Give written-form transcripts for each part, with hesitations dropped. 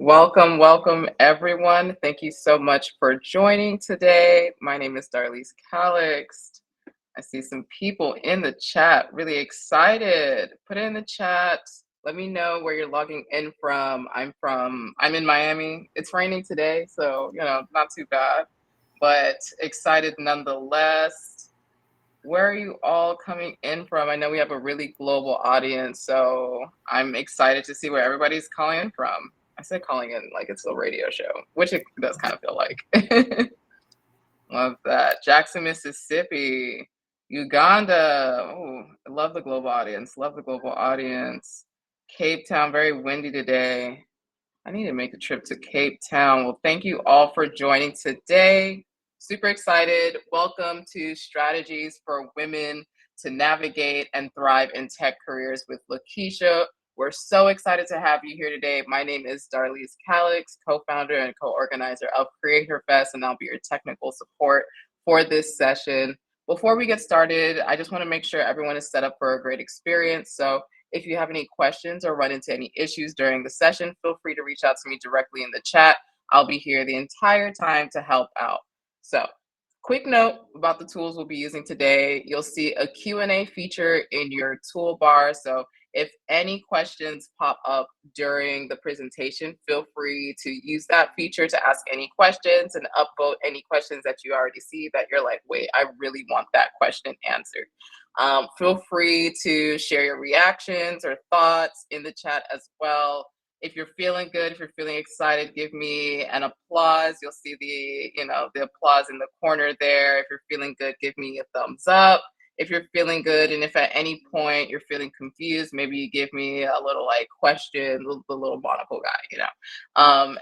Welcome, welcome, everyone. Thank you so much for joining today. My name is Darlise Calix. I see some people in the chat, really excited. Put it in the chat. Let me know where you're logging in from. I'm in Miami. It's raining today, so, not too bad, but excited nonetheless. Where are you all coming in from? I know we have a really global audience, so I'm excited to see where everybody's calling in from. I say calling in like it's a radio show, which it does kind of feel like. Love that. Jackson, Mississippi, Uganda. Oh, I love the global audience. Love the global audience. Cape Town, very windy today. I need to make a trip to Cape Town. Well, thank you all for joining today. Super excited. Welcome to Strategies for Women to Navigate and Thrive in Tech Careers with Lakecia. We're so excited to have you here today. My name is Darlise Calix, co-founder and co-organizer of Creator Fest, and I'll be your technical support for this session. Before we get started, I just want to make sure everyone is set up for a great experience. So if you have any questions or run into any issues during the session, feel free to reach out to me directly in the chat. I'll be here the entire time to help out. So, quick note about the tools we'll be using today. You'll see a Q&A feature in your toolbar. So if any questions pop up during the presentation, feel free to use that feature to ask any questions and upvote any questions that you already see that you're like, wait, I really want that question answered. Feel free to share your reactions or thoughts in the chat as well. If you're feeling good, if you're feeling excited, give me an applause. You'll see the applause in the corner there. If you're feeling good, give me a thumbs up. If you're feeling good, and if at any point you're feeling confused, maybe you give me a little question, the little monocle guy,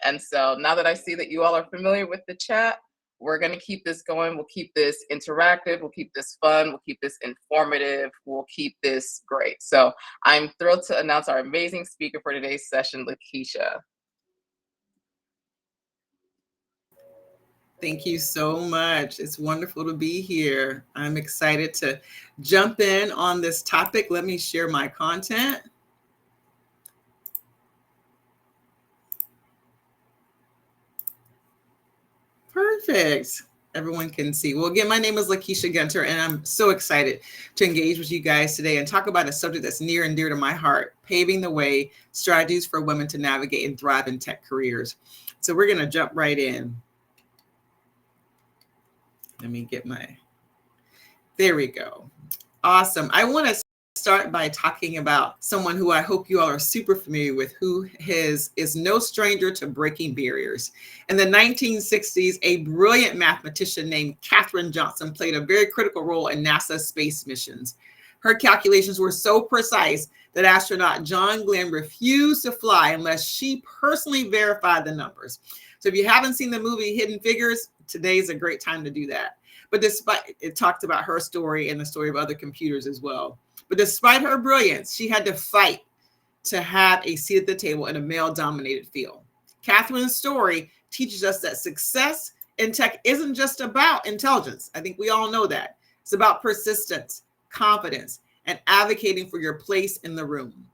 And so now that I see that you all are familiar with the chat, we're going to keep this going. We'll keep this interactive. We'll keep this fun. We'll keep this informative. We'll keep this great. So I'm thrilled to announce our amazing speaker for today's session, Lakecia. Thank you so much. It's wonderful to be here. I'm excited to jump in on this topic. Let me share my content. Perfect. Everyone can see. Well, again, my name is Lakecia Gunter, and I'm so excited to engage with you guys today and talk about a subject that's near and dear to my heart, paving the way, strategies for women to navigate and thrive in tech careers. So we're going to jump right in. Let me get there we go. Awesome. I want to start by talking about someone who I hope you all are super familiar with, who is no stranger to breaking barriers. In the 1960s, a brilliant mathematician named Katherine Johnson played a very critical role in NASA's space missions. Her calculations were so precise that astronaut John Glenn refused to fly unless she personally verified the numbers. So if you haven't seen the movie Hidden Figures, today's a great time to do that. But despite, it talked about her story and the story of other computers as well. But despite her brilliance, she had to fight to have a seat at the table in a male-dominated field. Catherine's story teaches us that success in tech isn't just about intelligence. I think we all know that. It's about persistence, confidence, and advocating for your place in the room.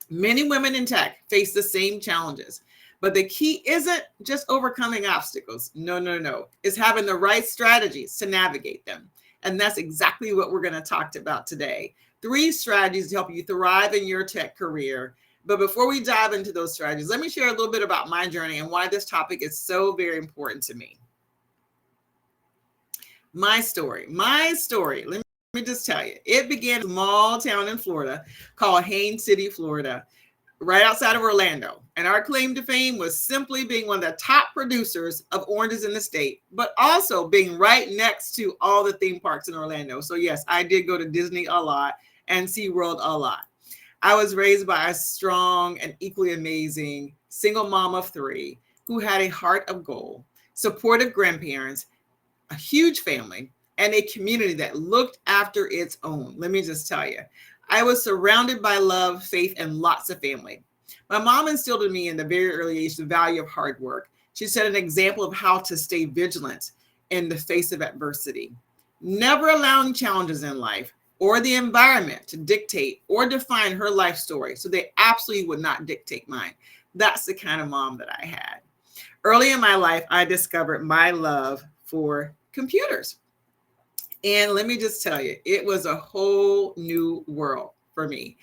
Many women in tech face the same challenges, but the key isn't just overcoming obstacles. No. It's having the right strategies to navigate them. And that's exactly what we're going to talk about today. 3 strategies to help you thrive in your tech career. But before we dive into those strategies, let me share a little bit about my journey and why this topic is so very important to me. My story. Let me just tell you, it began in a small town in Florida called Haines City, Florida, right outside of Orlando. And our claim to fame was simply being one of the top producers of oranges in the state, but also being right next to all the theme parks in Orlando. So yes, I did go to Disney a lot and SeaWorld a lot. I was raised by a strong and equally amazing single mom of 3 who had a heart of gold, supportive grandparents, a huge family, and a community that looked after its own. Let me just tell you, I was surrounded by love, faith, and lots of family. My mom instilled in me in the very early age the value of hard work. She set an example of how to stay vigilant in the face of adversity, never allowing challenges in life or the environment to dictate or define her life story. So they absolutely would not dictate mine. That's the kind of mom that I had. Early in my life, I discovered my love for computers. And let me just tell you, it was a whole new world for me.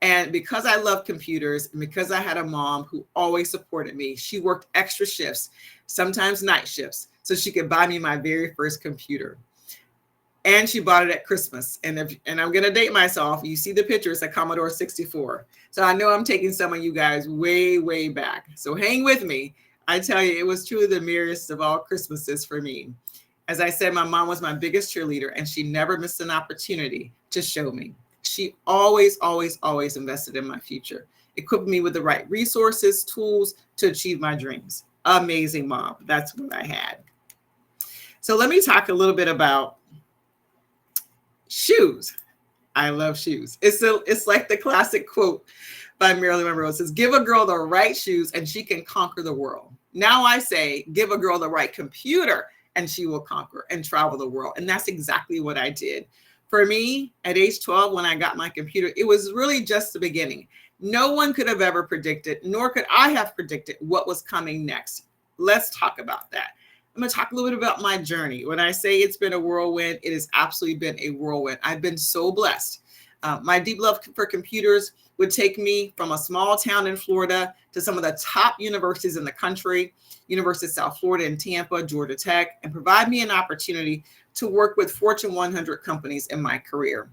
And because I love computers and because I had a mom who always supported me, she worked extra shifts, sometimes night shifts, so she could buy me my very first computer. And she bought it at Christmas. And I'm going to date myself. You see the picture, it's a Commodore 64. So I know I'm taking some of you guys way, way back. So hang with me. I tell you, it was truly the merriest of all Christmases for me. As I said, my mom was my biggest cheerleader, and she never missed an opportunity to show me. She always, always, always invested in my future, equipped me with the right resources, tools to achieve my dreams. Amazing mom. That's what I had. So let me talk a little bit about shoes. I love shoes. It's like the classic quote by Marilyn Monroe. It says, give a girl the right shoes and she can conquer the world. Now I say, give a girl the right computer and she will conquer and travel the world. And that's exactly what I did. For me, at age 12, when I got my computer, it was really just the beginning. No one could have ever predicted, nor could I have predicted what was coming next. Let's talk about that. I'm going to talk a little bit about my journey. When I say it's been a whirlwind, it has absolutely been a whirlwind. I've been so blessed. My deep love for computers would take me from a small town in Florida to some of the top universities in the country, University of South Florida in Tampa, Georgia Tech, and provide me an opportunity to work with Fortune 100 companies in my career.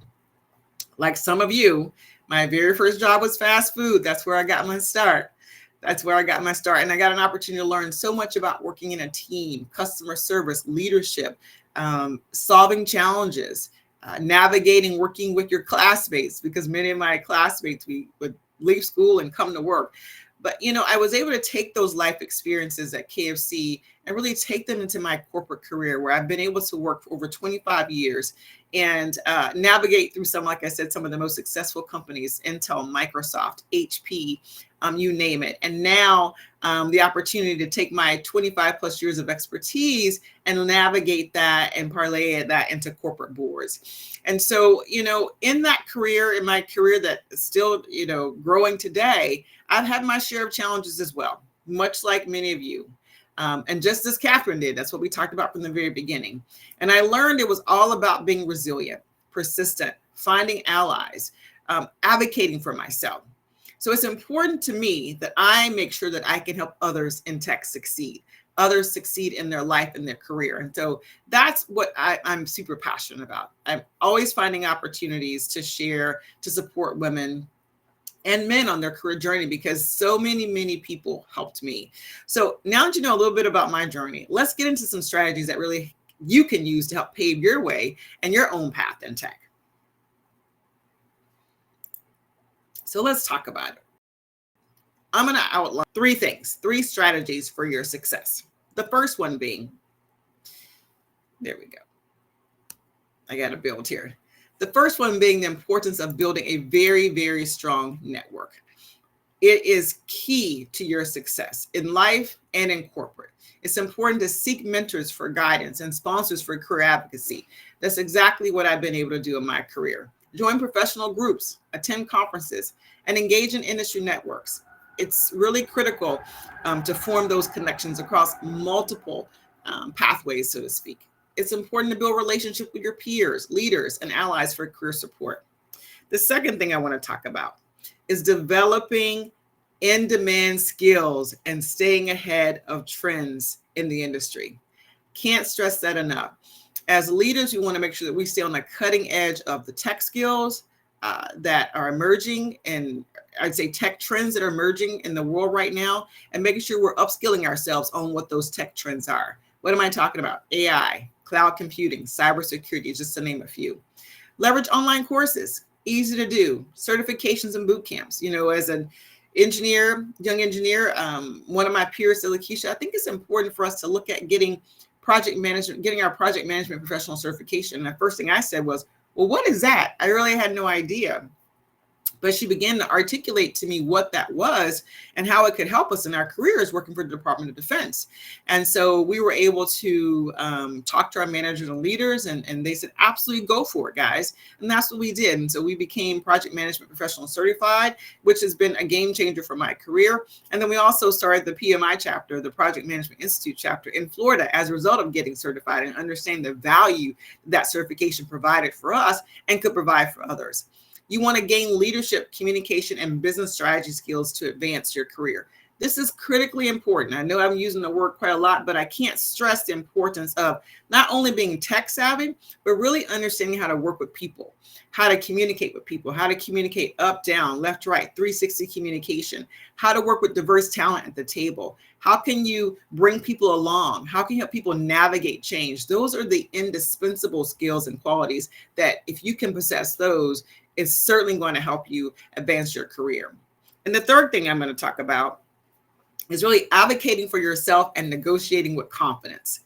Like some of you, my very first job was fast food. That's where I got my start. And I got an opportunity to learn so much about working in a team, customer service, leadership, solving challenges, navigating, working with your classmates, because many of my classmates, we would leave school and come to work. But, I was able to take those life experiences at KFC and really take them into my corporate career, where I've been able to work for over 25 years and navigate through like I said, some of the most successful companies, Intel, Microsoft, HP, you name it. And now the opportunity to take my 25 plus years of expertise and navigate that and parlay that into corporate boards. And so, in that career, in my career that is still, growing today, I've had my share of challenges as well, much like many of you. And just as Catherine did, that's what we talked about from the very beginning. And I learned it was all about being resilient, persistent, finding allies, advocating for myself. So it's important to me that I make sure that I can help others in tech succeed, others succeed in their life and their career. And so that's what I'm super passionate about. I'm always finding opportunities to share, to support women and men on their career journey, because so many people helped me. So now that you know a little bit about my journey, let's get into some strategies that really you can use to help pave your way and your own path in tech. So let's talk about it. I'm going to outline three strategies for your success. The first one being, there we go. I got to build here. The first one being the importance of building a very, very strong network. It is key to your success in life and in corporate. It's important to seek mentors for guidance and sponsors for career advocacy. That's exactly what I've been able to do in my career. Join professional groups, attend conferences, and engage in industry networks. It's really critical to form those connections across multiple pathways, so to speak. It's important to build relationships with your peers, leaders, and allies for career support. The second thing I want to talk about is developing in-demand skills and staying ahead of trends in the industry. Can't stress that enough. As leaders, we want to make sure that we stay on the cutting edge of the tech skills that are emerging, and I'd say tech trends that are emerging in the world right now, and making sure we're upskilling ourselves on what those tech trends are. What am I talking about? AI, cloud computing, cybersecurity, just to name a few. Leverage online courses, easy to do, certifications and boot camps. As an engineer, young engineer, one of my peers, Lakecia, I think it's important for us to look at getting our project management professional certification. And the first thing I said was, well, what is that? I really had no idea. But she began to articulate to me what that was and how it could help us in our careers working for the Department of Defense. And so we were able to talk to our managers and leaders, and they said, absolutely go for it, guys. And that's what we did. And so we became Project Management Professional Certified, which has been a game changer for my career. And then we also started the PMI chapter, the Project Management Institute chapter in Florida, as a result of getting certified and understanding the value that certification provided for us and could provide for others. You want to gain leadership, communication, and business strategy skills to advance your career. This is critically important. I know I'm using the word quite a lot, but I can't stress the importance of not only being tech savvy, but really understanding how to work with people, how to communicate with people, how to communicate up, down, left, right, 360 communication, how to work with diverse talent at the table. How can you bring people along? How can you help people navigate change? Those are the indispensable skills and qualities that if you can possess those, is certainly going to help you advance your career. And the third thing I'm going to talk about is really advocating for yourself and negotiating with confidence.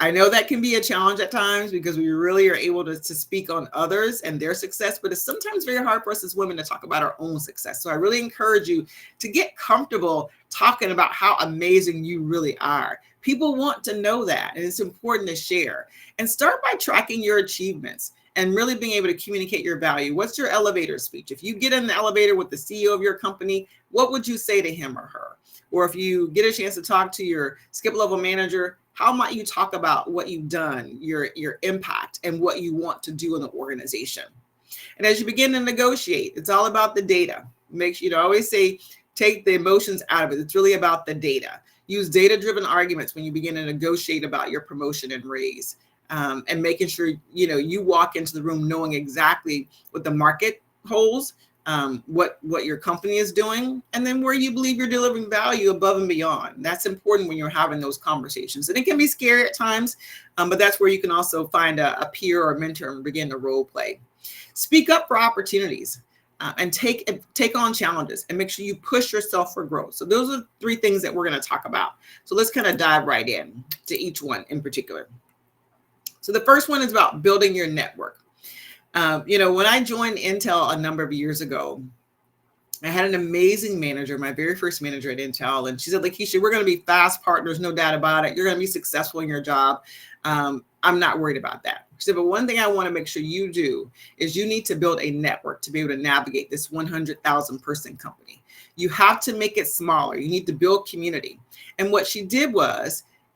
I know that can be a challenge at times because we really are able to speak on others and their success, but it's sometimes very hard for us as women to talk about our own success. So I really encourage you to get comfortable talking about how amazing you really are. People want to know that, and it's important to share. And start by tracking your achievements and really being able to communicate your value. What's your elevator speech? If you get in the elevator with the CEO of your company, what would you say to him or her? Or if you get a chance to talk to your skip level manager, how might you talk about what you've done, your impact, and what you want to do in the organization? And as you begin to negotiate, it's all about the data. Make sure, I always say, take the emotions out of it. It's really about the data. Use data-driven arguments when you begin to negotiate about your promotion and raise. And making sure, you walk into the room knowing exactly what the market holds, what your company is doing, and then where you believe you're delivering value above and beyond. That's important when you're having those conversations. And it can be scary at times, but that's where you can also find a peer or a mentor and begin to role play. Speak up for opportunities and take on challenges and make sure you push yourself for growth. So those are 3 things that we're going to talk about. So let's kind of dive right in to each one in particular. So the first one is about building your network. When I joined Intel a number of years ago, I had an amazing manager, my very first manager at Intel. And she said, Lakecia, we're going to be fast partners, no doubt about it. You're going to be successful in your job. I'm not worried about that. She said, but one thing I want to make sure you do is you need to build a network to be able to navigate this 100,000 person company. You have to make it smaller. You need to build community. And what she did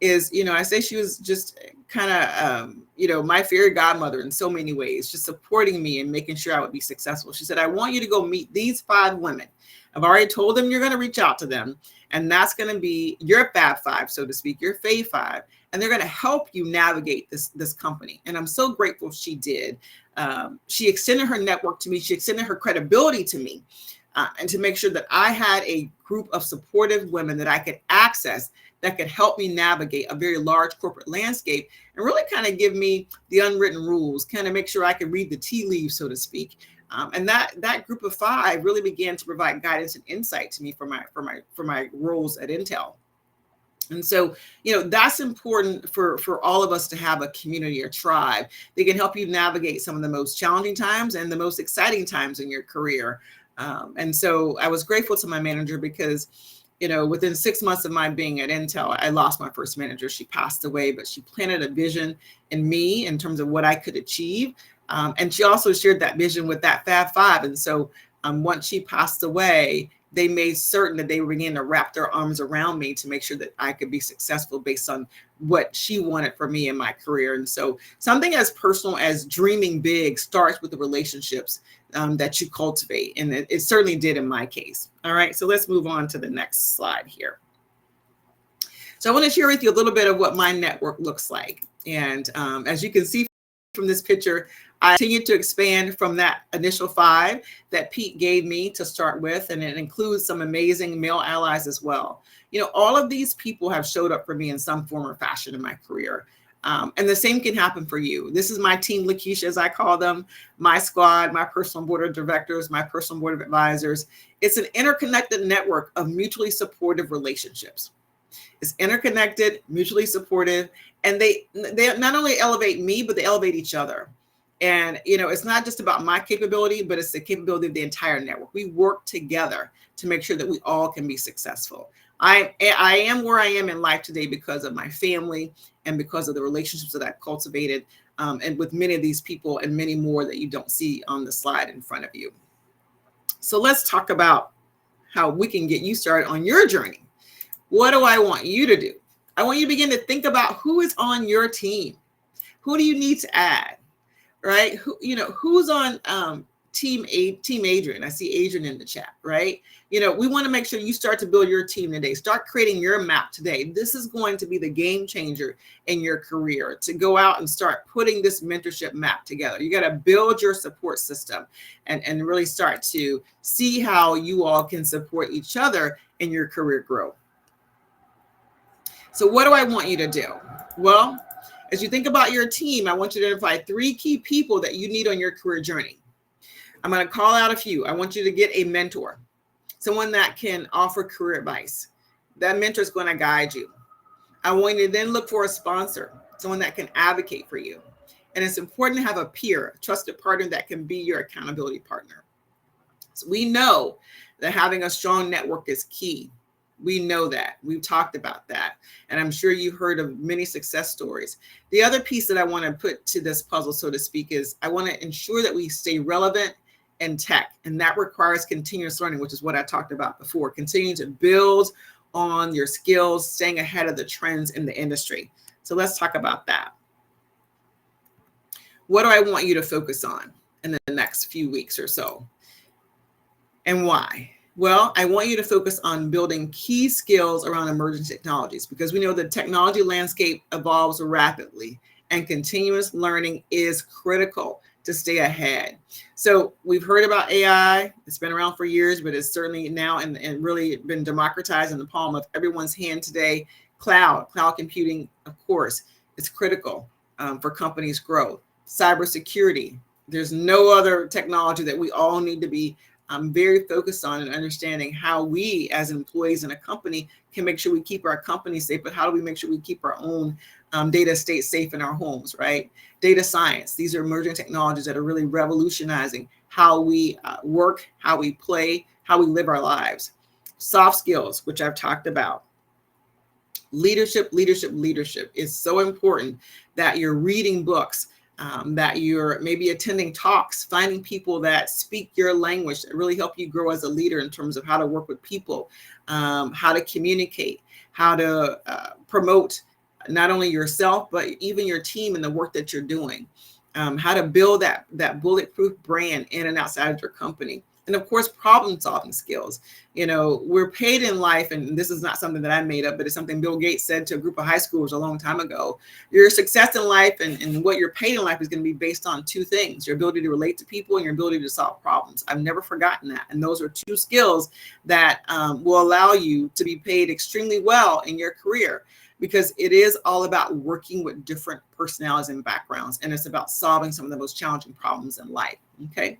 is, I say she was just kind of, my fairy godmother in so many ways, just supporting me and making sure I would be successful. She said, I want you to go meet these 5 women. I've already told them you're going to reach out to them. And that's going to be your Fab 5, so to speak, your Fave 5. And they're going to help you navigate this company. And I'm so grateful she did. She extended her network to me. She extended her credibility to me. And to make sure that I had a group of supportive women that I could access that could help me navigate a very large corporate landscape and really kind of give me the unwritten rules, kind of make sure I could read the tea leaves, so to speak. And that group of 5 really began to provide guidance and insight to me for my roles at Intel. And so, that's important for all of us to have a community or tribe. They can help you navigate some of the most challenging times and the most exciting times in your career. And so I was grateful to my manager because, within 6 months of my being at Intel, I lost my first manager. She passed away, but she planted a vision in me in terms of what I could achieve. And she also shared that vision with that Fab 5. And so once she passed away, they made certain that they began to wrap their arms around me to make sure that I could be successful based on what she wanted for me in my career. And so something as personal as dreaming big starts with the relationships that you cultivate. And it certainly did in my case. All right, so let's move on to the next slide here. So I want to share with you a little bit of what my network looks like. And as you can see from this picture, I continue to expand from that initial 5 that Pete gave me to start with, and it includes some amazing male allies as well. All of these people have showed up for me in some form or fashion in my career. And the same can happen for you. This is my team, Lakecia, as I call them, my squad, my personal board of directors, my personal board of advisors. It's an interconnected network of mutually supportive relationships. It's interconnected, mutually supportive, and they not only elevate me, but they elevate each other. And, it's not just about my capability, but it's the capability of the entire network. We work together to make sure that we all can be successful. I am where I am in life today because of my family and because of the relationships that I've cultivated, and with many of these people and many more that you don't see on the slide in front of you. So let's talk about how we can get you started on your journey. What do I want you to do? I want you to begin to think about who is on your team. Who do you need to add? Right? Who's on team Adrian? I see Adrian in the chat, right? We want to make sure you start to build your team today. Start creating your map today. This is going to be the game changer in your career, to go out and start putting this mentorship map together. You got to build your support system and really start to see how you all can support each other in your career growth. So what do I want you to do? Well, as you think about your team, I want you to identify 3 key people that you need on your career journey. I'm going to call out a few. I want you to get a mentor, someone that can offer career advice. That mentor is going to guide you. I want you to then look for a sponsor, someone that can advocate for you. And it's important to have a peer, a trusted partner that can be your accountability partner. So we know that having a strong network is key. We know that. We've talked about that. And I'm sure you've heard of many success stories. The other piece that I want to put to this puzzle, so to speak, is I want to ensure that we stay relevant in tech. And that requires continuous learning, which is what I talked about before. Continuing to build on your skills, staying ahead of the trends in the industry. So let's talk about that. What do I want you to focus on in the next few weeks or so? And why? Well, I want you to focus on building key skills around emerging technologies, because we know the technology landscape evolves rapidly and continuous learning is critical to stay ahead. So we've heard about AI. It's been around for years, but it's certainly now and really been democratized in the palm of everyone's hand today. Cloud computing, of course, is critical for companies' growth. Cybersecurity. There's no other technology that we all need to be very focused on and understanding how we as employees in a company can make sure we keep our company safe, but how do we make sure we keep our own data estate safe in our homes, right? Data science. These are emerging technologies that are really revolutionizing how we work, how we play, how we live our lives. Soft skills, which I've talked about. Leadership is so important that you're reading books, that you're maybe attending talks, finding people that speak your language that really help you grow as a leader in terms of how to work with people, how to communicate, how to promote not only yourself, but even your team and the work that you're doing, how to build that bulletproof brand in and outside of your company. And of course, problem solving skills. We're paid in life, and this is not something that I made up, but it's something Bill Gates said to a group of high schoolers a long time ago. Your success in life and what you're paid in life is going to be based on 2 things: your ability to relate to people and your ability to solve problems. I've never forgotten that. And those are 2 skills that will allow you to be paid extremely well in your career, because it is all about working with different personalities and backgrounds. And it's about solving some of the most challenging problems in life. Okay.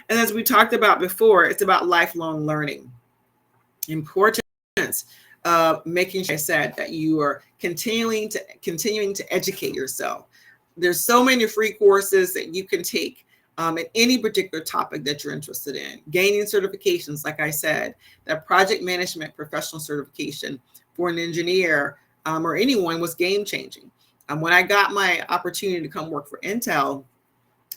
And as we talked about before, it's about lifelong learning. Importance of making sure, I said, that you are continuing to educate yourself. There's so many free courses that you can take in any particular topic that you're interested in. Gaining certifications, like I said, that project management professional certification for an engineer or anyone was game changing. When I got my opportunity to come work for Intel,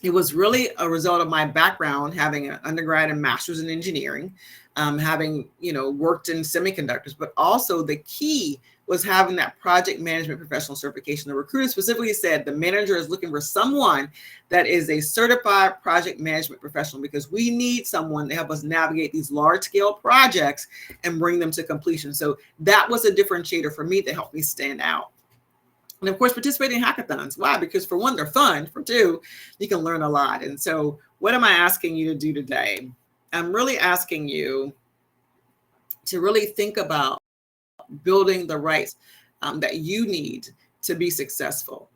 it was really a result of my background, having an undergrad and master's in engineering, having worked in semiconductors, but also the key was having that project management professional certification. The recruiter specifically said the manager is looking for someone that is a certified project management professional, because we need someone to help us navigate these large scale projects and bring them to completion. So that was a differentiator for me that helped me stand out. And of course, participating in hackathons. Why? Because for one, they're fun. For two, you can learn a lot. And so what am I asking you to do today? I'm really asking you to really think about building the rights that you need to be successful.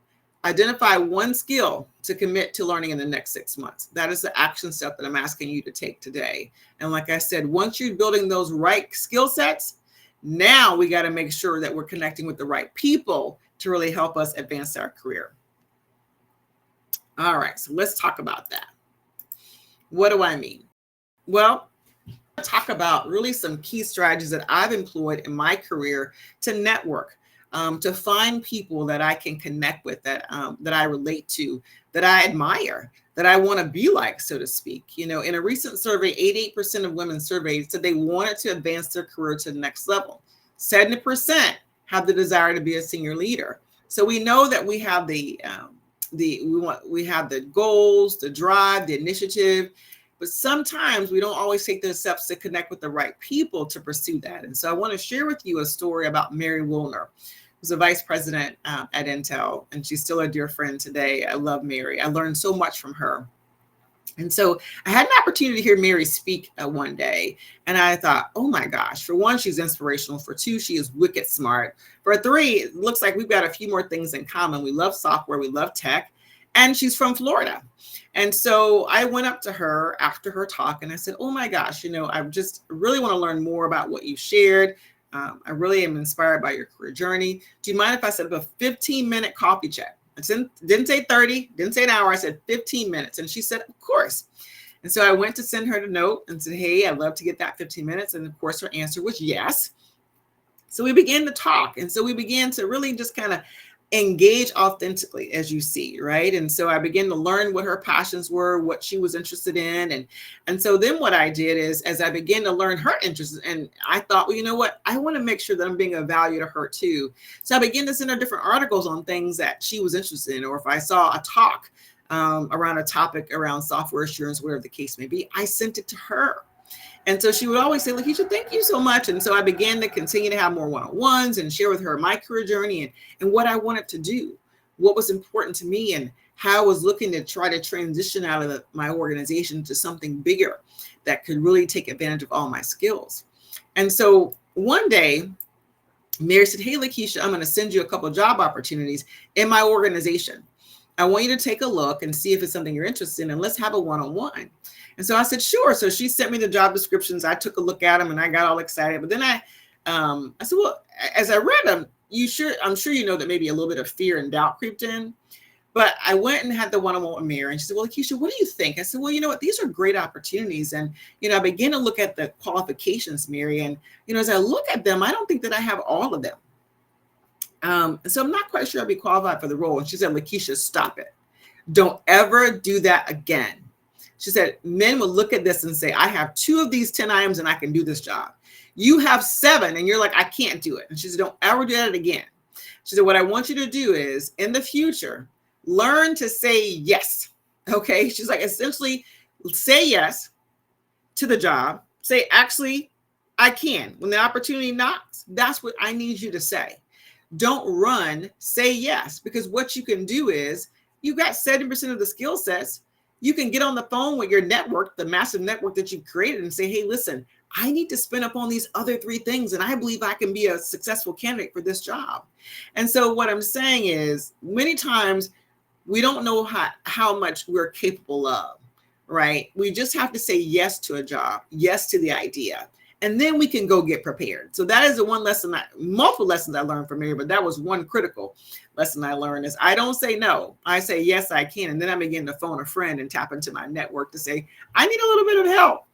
Identify one skill to commit to learning in the next 6 months. That is the action step that I'm asking you to take today. And like I said, once you're building those right skill sets, now we got to make sure that we're connecting with the right people to really help us advance our career. All right, so let's talk about that. What do I mean? Well, talk about really some key strategies that I've employed in my career to network, to find people that I can connect with, that I relate to, that I admire, that I want to be like, so to speak. In a recent survey, 88% of women surveyed said they wanted to advance their career to the next level. 70% have the desire to be a senior leader. So we know that we have we have the goals, the drive, the initiative, but sometimes we don't always take those steps to connect with the right people to pursue that. And so I want to share with you a story about Mary Woolner, who's a vice president at Intel, and she's still a dear friend today. I love Mary. I learned so much from her. And so I had an opportunity to hear Mary speak one day, and I thought, oh my gosh, for one, she's inspirational. For two, she is wicked smart. For three, it looks like we've got a few more things in common. We love software, we love tech, and she's from Florida. And so I went up to her after her talk and I said, oh my gosh, I just really want to learn more about what you shared. I really am inspired by your career journey. Do you mind if I set up a 15-minute coffee chat? I didn't say 30, didn't say an hour. I said 15 minutes. And she said, of course. And so I went to send her the note and said, hey, I'd love to get that 15 minutes. And of course, her answer was yes. So we began to talk. And so we began to really just kind of engage authentically, as you see, right? And so I began to learn what her passions were, what she was interested in. And so then what I did is, as I began to learn her interests, and I thought, well, you know what? I want to make sure that I'm being of value to her too. So I began to send her different articles on things that she was interested in, or if I saw a talk around a topic around software assurance, whatever the case may be, I sent it to her. And so she would always say, Lakecia, thank you so much. And so I began to continue to have more one-on-ones and share with her my career journey and what I wanted to do, what was important to me, and how I was looking to try to transition out of my organization to something bigger that could really take advantage of all my skills. And so one day, Mary said, hey, Lakecia, I'm going to send you a couple of job opportunities in my organization. I want you to take a look and see if it's something you're interested in, and let's have a one-on-one. And so I said, sure. So she sent me the job descriptions. I took a look at them and I got all excited. But then I said, well, as I read them, I'm sure you know that maybe a little bit of fear and doubt creeped in. But I went and had the one-on-one with Mary, and she said, well, Lakecia, what do you think? I said, well, you know what? These are great opportunities. And, I began to look at the qualifications, Mary. And, as I look at them, I don't think that I have all of them. So I'm not quite sure I'll be qualified for the role. And she said, Lakecia, stop it. Don't ever do that again. She said, men will look at this and say, I have 2 of these 10 items and I can do this job. You have 7 and you're like, I can't do it. And she said, don't ever do that again. She said, what I want you to do is in the future, learn to say yes. Okay. She's like, essentially say yes to the job. Say, actually, I can. When the opportunity knocks, that's what I need you to say. Don't run, say yes, because what you can do is you've got 70% of the skill sets. You can get on the phone with your network, the massive network that you've created, and say, hey, listen, I need to spin up on these other 3 things, and I believe I can be a successful candidate for this job. And so what I'm saying is many times we don't know how much we're capable of, right? We just have to say yes to a job, yes to the idea, and then we can go get prepared. So that is the one lesson, multiple lessons I learned from Mary, but that was one critical lesson I learned is I don't say no. I say, yes, I can. And then I begin to phone a friend and tap into my network to say, I need a little bit of help.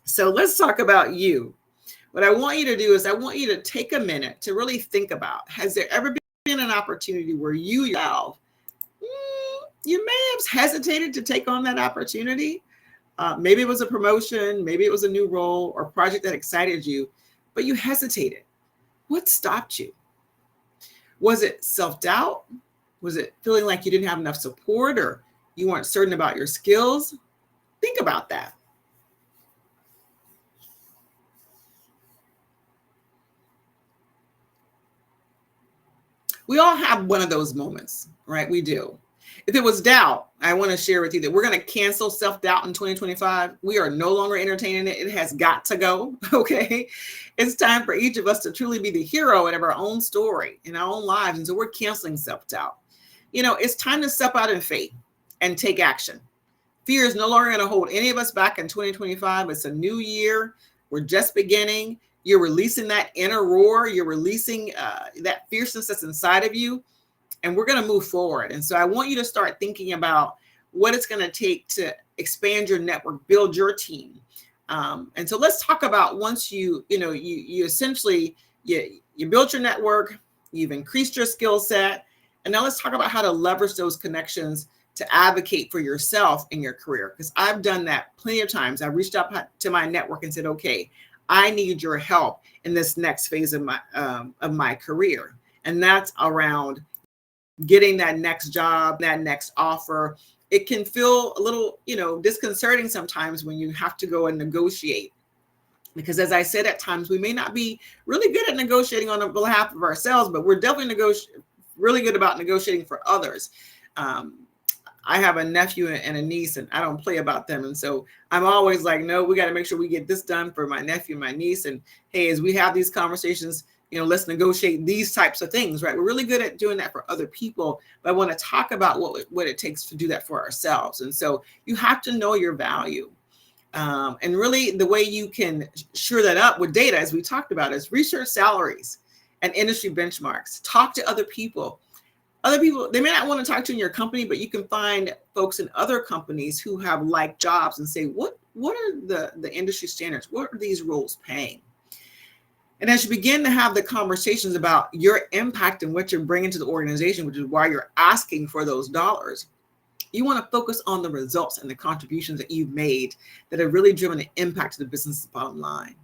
So let's talk about you. What I want you to do is I want you to take a minute to really think about, has there ever been an opportunity where you yourself, you may have hesitated to take on that opportunity? Maybe it was a promotion, maybe it was a new role or project that excited you, but you hesitated. What stopped you? Was it self-doubt? Was it feeling like you didn't have enough support or you weren't certain about your skills? Think about that. We all have one of those moments, right? We do. If it was doubt, I want to share with you that we're going to cancel self-doubt in 2025. We are no longer entertaining it. It has got to go. Okay. It's time for each of us to truly be the hero of our own story in our own lives. And so we're canceling self-doubt. It's time to step out in faith and take action. Fear is no longer going to hold any of us back in 2025. It's a new year. We're just beginning. You're releasing that inner roar. You're releasing that fierceness that's inside of you. and we're going to move forward. And so I want you to start thinking about what it's going to take to expand your network, build your team. And so let's talk about once you essentially, you built your network, you've increased your skill set. And now let's talk about how to leverage those connections to advocate for yourself in your career. Because I've done that plenty of times. I reached out to my network and said, okay, I need your help in this next phase of my career. And that's around getting that next job, that next offer. It can feel a little, disconcerting sometimes when you have to go and negotiate. Because as I said, at times we may not be really good at negotiating on behalf of ourselves, but we're definitely really good about negotiating for others. I have a nephew and a niece, and I don't play about them. And so I'm always like, no, we got to make sure we get this done for my nephew and my niece. And hey, as we have these conversations, let's negotiate these types of things, right? We're really good at doing that for other people, but I want to talk about what it takes to do that for ourselves. And so you have to know your value. And really the way you can shore that up with data, as we talked about, is research salaries and industry benchmarks. Talk to other people. Other people, they may not want to talk to you in your company, but you can find folks in other companies who have like jobs and say, what are the industry standards? What are these roles paying? And as you begin to have the conversations about your impact and what you're bringing to the organization, which is why you're asking for those dollars, you want to focus on the results and the contributions that you've made that have really driven an impact to the business's bottom line.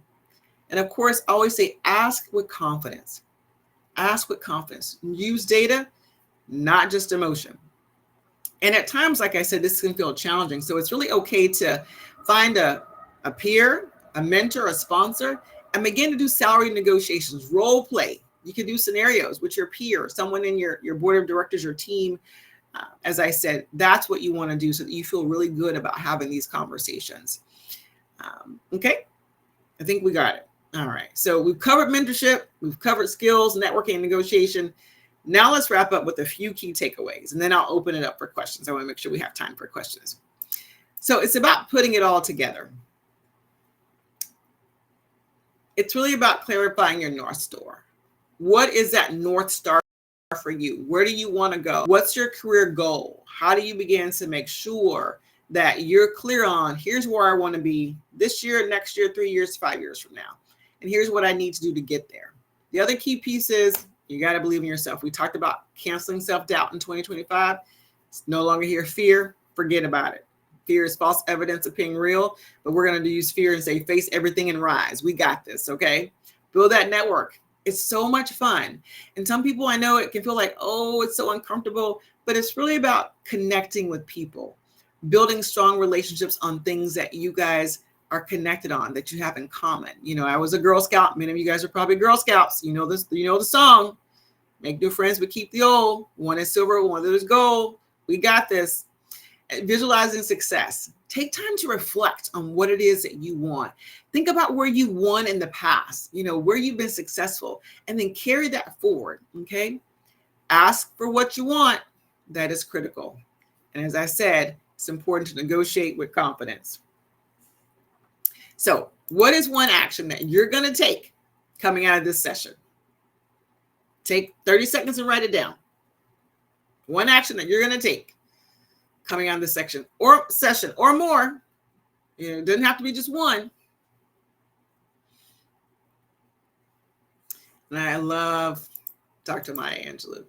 And of course, I always say, ask with confidence. Ask with confidence. Use data, not just emotion. And at times, like I said, this can feel challenging. So it's really okay to find a peer, a mentor, a sponsor, and begin to do salary negotiations, role play. You can do scenarios with your peer, someone in your board of directors, your team. As I said, that's what you want to do so that you feel really good about having these conversations. Okay, I think we got it. All right, so we've covered mentorship, we've covered skills, networking, and negotiation. Now let's wrap up with a few key takeaways, and then I'll open it up for questions. I want to make sure we have time for questions. So it's about putting it all together. It's really about clarifying your North Star. What is that North Star for you? Where do you want to go? What's your career goal? How do you begin to make sure that you're clear on, here's where I want to be this year, next year, 3 years, 5 years from now. And here's what I need to do to get there. The other key piece is you got to believe in yourself. We talked about canceling self-doubt in 2025. It's no longer here. Fear, forget about it. Fear is false evidence of being real, but we're going to use fear and say, face everything and rise. We got this, okay? Build that network. It's so much fun. And some people, I know it can feel like, oh, it's so uncomfortable, but it's really about connecting with people, building strong relationships on things that you guys are connected on, that you have in common. I was a Girl Scout. Many of you guys are probably Girl Scouts. You know this, the song, make new friends, but keep the old. One is silver, one is gold. We got this. Visualizing success. Take time to reflect on what it is that you want. Think about where you won in the past, where you've been successful, and then carry that forward, okay? Ask for what you want. That is critical. And as I said, it's important to negotiate with confidence. So what is one action that you're going to take coming out of this session? Take 30 seconds and write it down. One action that you're going to take coming out of this section or session or more. It doesn't have to be just one. And I love Dr. Maya Angelou.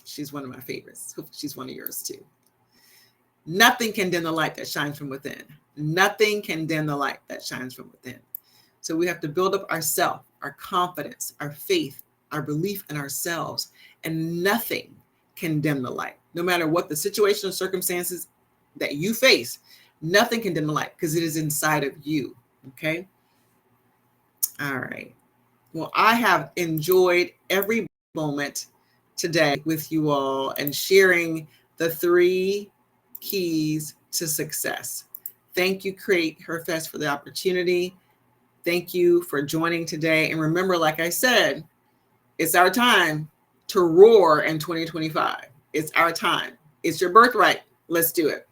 She's one of my favorites. Hope she's one of yours too. Nothing can dim the light that shines from within. Nothing can dim the light that shines from within. So we have to build up ourselves, our confidence, our faith, our belief in ourselves, and nothing can dim the light. No matter what the situation or circumstances that you face, nothing can dim the light because it is inside of you. Okay. All right. Well, I have enjoyed every moment today with you all and sharing the 3 keys to success. Thank you, Create Her Fest, for the opportunity. Thank you for joining today. And remember, like I said, it's our time to roar in 2025. It's our time. It's your birthright. Let's do it.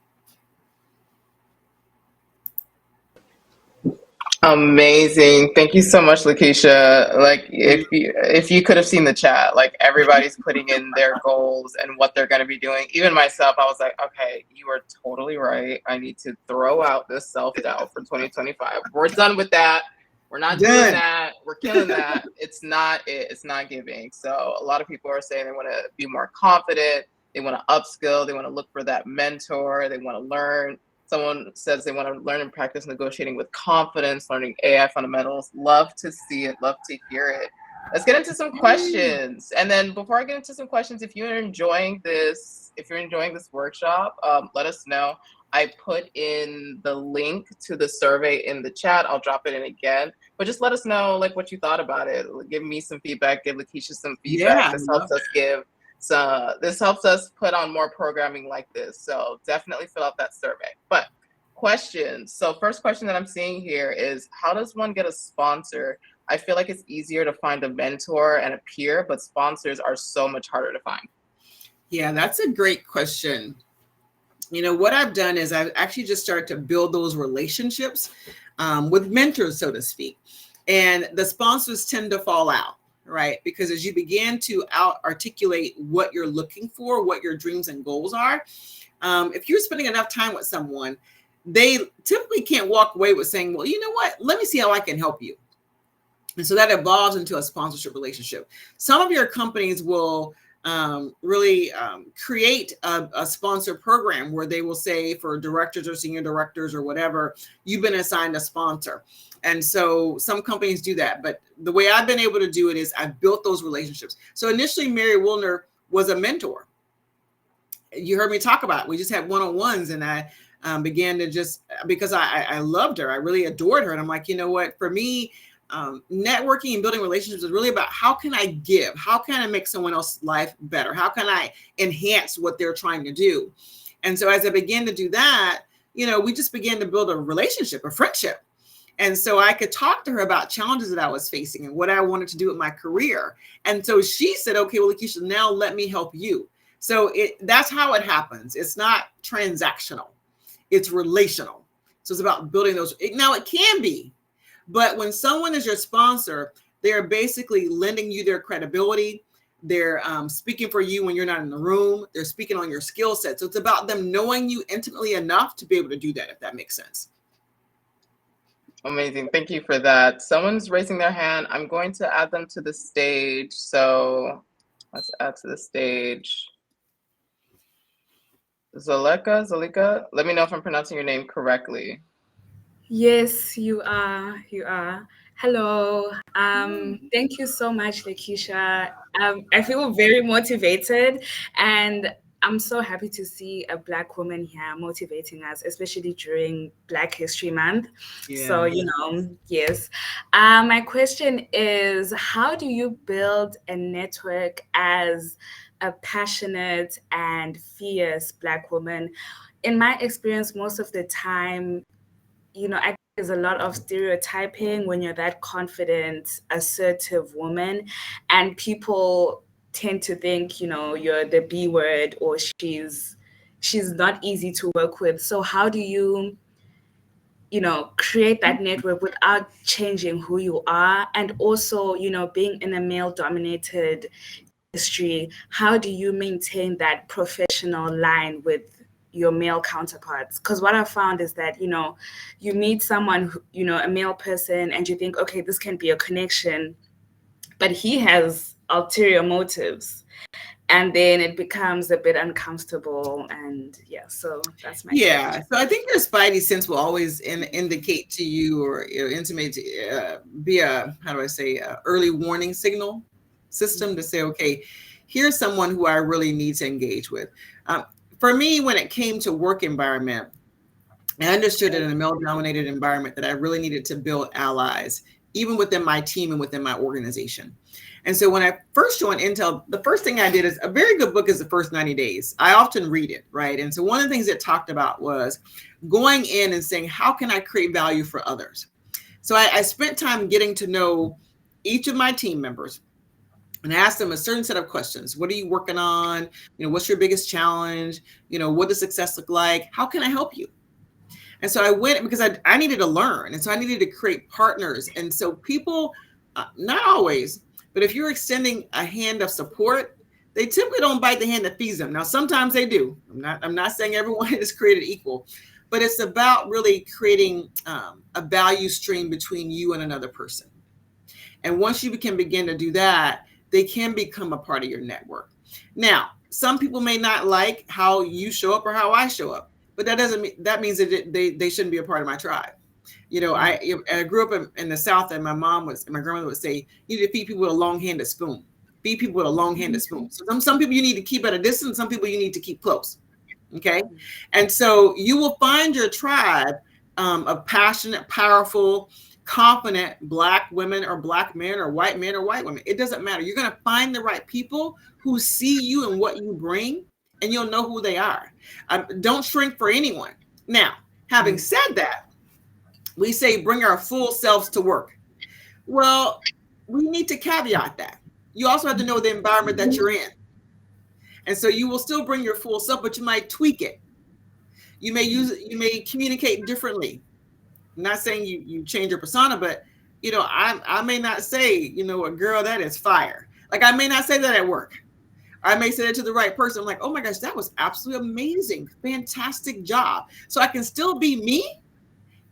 Amazing. Thank you so much, Lakecia. Like if you could have seen the chat, like everybody's putting in their goals and what they're going to be doing. Even myself, I was like, okay, you are totally right. I need to throw out this self-doubt for 2025. We're done with that. We're not doing Done. that. We're killing that. It's not it. It's not giving. So a lot of people are saying they want to be more confident. They want to upskill. They want to look for that mentor. They want to learn. Someone says they want to learn and practice negotiating with confidence, learning AI fundamentals. Love to see it, love to hear it. Let's get into some questions. And then before I get into some questions, if you're enjoying this, workshop, let us know. I put in the link to the survey in the chat. I'll drop it in again. But just let us know like what you thought about it. Give me some feedback, give Lakecia some feedback. Yeah, I love that. This helps us put on more programming like this. So definitely fill out that survey. But questions. So first question that I'm seeing here is, how does one get a sponsor? I feel like it's easier to find a mentor and a peer, but sponsors are so much harder to find. Yeah, that's a great question. What I've done is I've actually just started to build those relationships with mentors, so to speak. And the sponsors tend to fall out, right? Because as you begin to articulate what you're looking for, what your dreams and goals are, if you're spending enough time with someone, they typically can't walk away with saying, well, you know what, let me see how I can help you. And so that evolves into a sponsorship relationship. Some of your companies will really create a sponsor program where they will say for directors or senior directors or whatever, you've been assigned a sponsor. And so some companies do that. But the way I've been able to do it is I've built those relationships. So initially, Mary Wilner was a mentor. You heard me talk about it. We just had one-on-ones, and I began to just, because I loved her, I really adored her. And I'm like, you know what, for me, networking and building relationships is really about how can I give? How can I make someone else's life better? How can I enhance what they're trying to do? And so as I began to do that, we just began to build a relationship, a friendship. And so I could talk to her about challenges that I was facing and what I wanted to do with my career. And so she said, okay, well, Lakecia, now let me help you. So that's how it happens. It's not transactional. It's relational. So it's about building those. Now it can be, but when someone is your sponsor, they're basically lending you their credibility. They're speaking for you when you're not in the room. They're speaking on your skill set. So it's about them knowing you intimately enough to be able to do that, if that makes sense. Amazing. Thank you for that. Someone's raising their hand. I'm going to add them to the stage. So let's add to the stage. Zalika, let me know if I'm pronouncing your name correctly. Yes, you are. You are. Hello. Thank you so much, Lakecia. I feel very motivated, and I'm so happy to see a Black woman here motivating us, especially during Black History Month. Yeah. So, yes. My question is, how do you build a network as a passionate and fierce Black woman? In my experience, most of the time, I there's a lot of stereotyping when you're that confident, assertive woman, and people tend to think, you're the B word, or she's not easy to work with. So how do you, create that network without changing who you are? And also, being in a male dominated industry, how do you maintain that professional line with your male counterparts? Because what I found is that, you meet someone, a male person, and you think, okay, this can be a connection, but he has ulterior motives. And then it becomes a bit uncomfortable. And yeah, so that's my question. So I think your spidey sense will always indicate to you, or intimate, be a, how do I say, early warning signal system to say, okay, here's someone who I really need to engage with. For me, when it came to work environment, I understood in a male-dominated environment that I really needed to build allies, even within my team and within my organization. And so when I first joined Intel, the first thing I did is, a very good book is The First 90 Days. I often read it, right? And so one of the things it talked about was going in and saying, how can I create value for others? So I spent time getting to know each of my team members and ask them a certain set of questions. What are you working on? What's your biggest challenge? What does success look like? How can I help you? And so I went because I needed to learn. And so I needed to create partners. And so people, not always, but if you're extending a hand of support, they typically don't bite the hand that feeds them. Now, sometimes they do. I'm not saying everyone is created equal, but it's about really creating a value stream between you and another person. And once you can begin to do that, they can become a part of your network. Now, some people may not like how you show up or how I show up, but that doesn't mean that means that they shouldn't be a part of my tribe. You know, I grew up in the South, and my grandmother would say, you need to feed people with a long-handed spoon. Feed people with a long-handed spoon. So some people you need to keep at a distance, some people you need to keep close. Okay. And so you will find your tribe of passionate, powerful, confident Black women or Black men or white women. It doesn't matter. You're going to find the right people who see you and what you bring, and you'll know who they are. Don't shrink for anyone. Now, having said that, we say bring our full selves to work. Well, we need to caveat that. You also have to know the environment that you're in. And so you will still bring your full self, but you might tweak it. You may communicate differently. I'm not saying you change your persona, but I may not say, a girl, that is fire. Like, I may not say that at work. I may say that to the right person. I'm like, oh my gosh, that was absolutely amazing. Fantastic job. So I can still be me,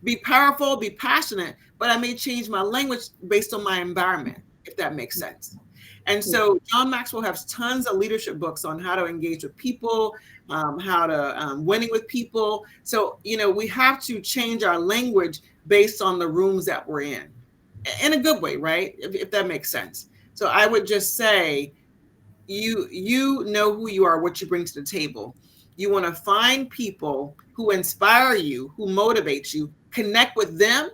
be powerful, be passionate, but I may change my language based on my environment, if that makes sense. And so John Maxwell has tons of leadership books on how to engage with people, how to winning with people. So, we have to change our language based on the rooms that we're in a good way, right? If that makes sense. So I would just say, you know who you are, what you bring to the table. You want to find people who inspire you, who motivate you, connect with them,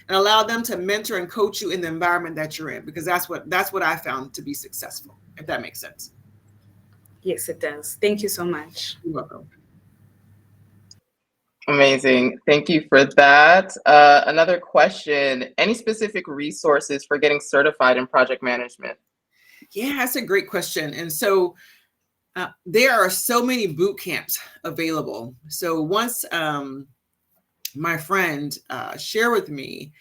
and allow them to mentor and coach you in the environment that you're in, because that's what I found to be successful, if that makes sense. Yes, it does. Thank you so much. You're welcome. Amazing. Thank you for that. Another question, any specific resources for getting certified in project management? Yeah, that's a great question. And so there are so many boot camps available. So once my friend shared with me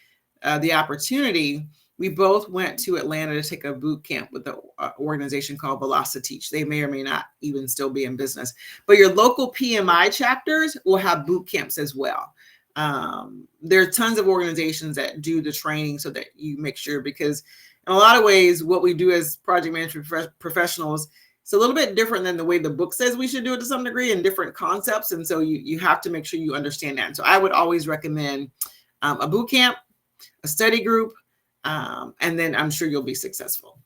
the opportunity, we both went to Atlanta to take a boot camp with the organization called Velocity. They may or may not even still be in business, but your local PMI chapters will have boot camps as well. There are tons of organizations that do the training so that you make sure, because in a lot of ways, what we do as project management professionals, it's a little bit different than the way the book says we should do it to some degree, and different concepts. And so you have to make sure you understand that. And so I would always recommend a boot camp, a study group, and then I'm sure you'll be successful.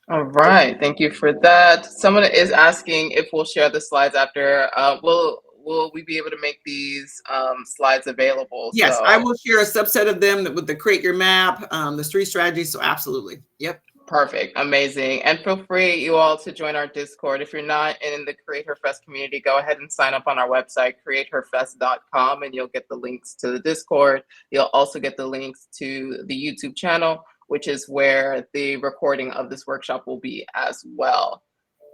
All right. Thank you for that. Someone is asking if we'll share the slides after. Will we be able to make these slides available? Yes, so I will share a subset of them with the Create Your Map, the 3 strategies. So absolutely. Yep. Perfect. Amazing. And feel free, you all, to join our Discord. If you're not in the Create Her Fest community, go ahead and sign up on our website, createherfest.com, and you'll get the links to the Discord. You'll also get the links to the YouTube channel, which is where the recording of this workshop will be as well.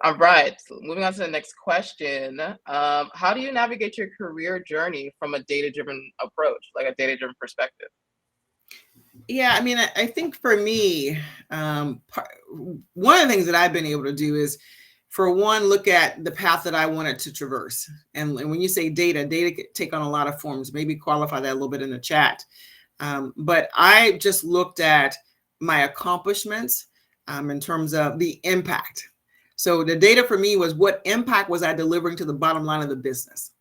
All right, so moving on to the next question. How do you navigate your career journey from a data-driven approach, like a data-driven perspective? Yeah, I mean, I think for me, one of the things that I've been able to do is, for one, look at the path that I wanted to traverse. And when you say data can take on a lot of forms. Maybe qualify that a little bit in the chat. But I just looked at my accomplishments in terms of the impact. So the data for me was, what impact was I delivering to the bottom line of the business?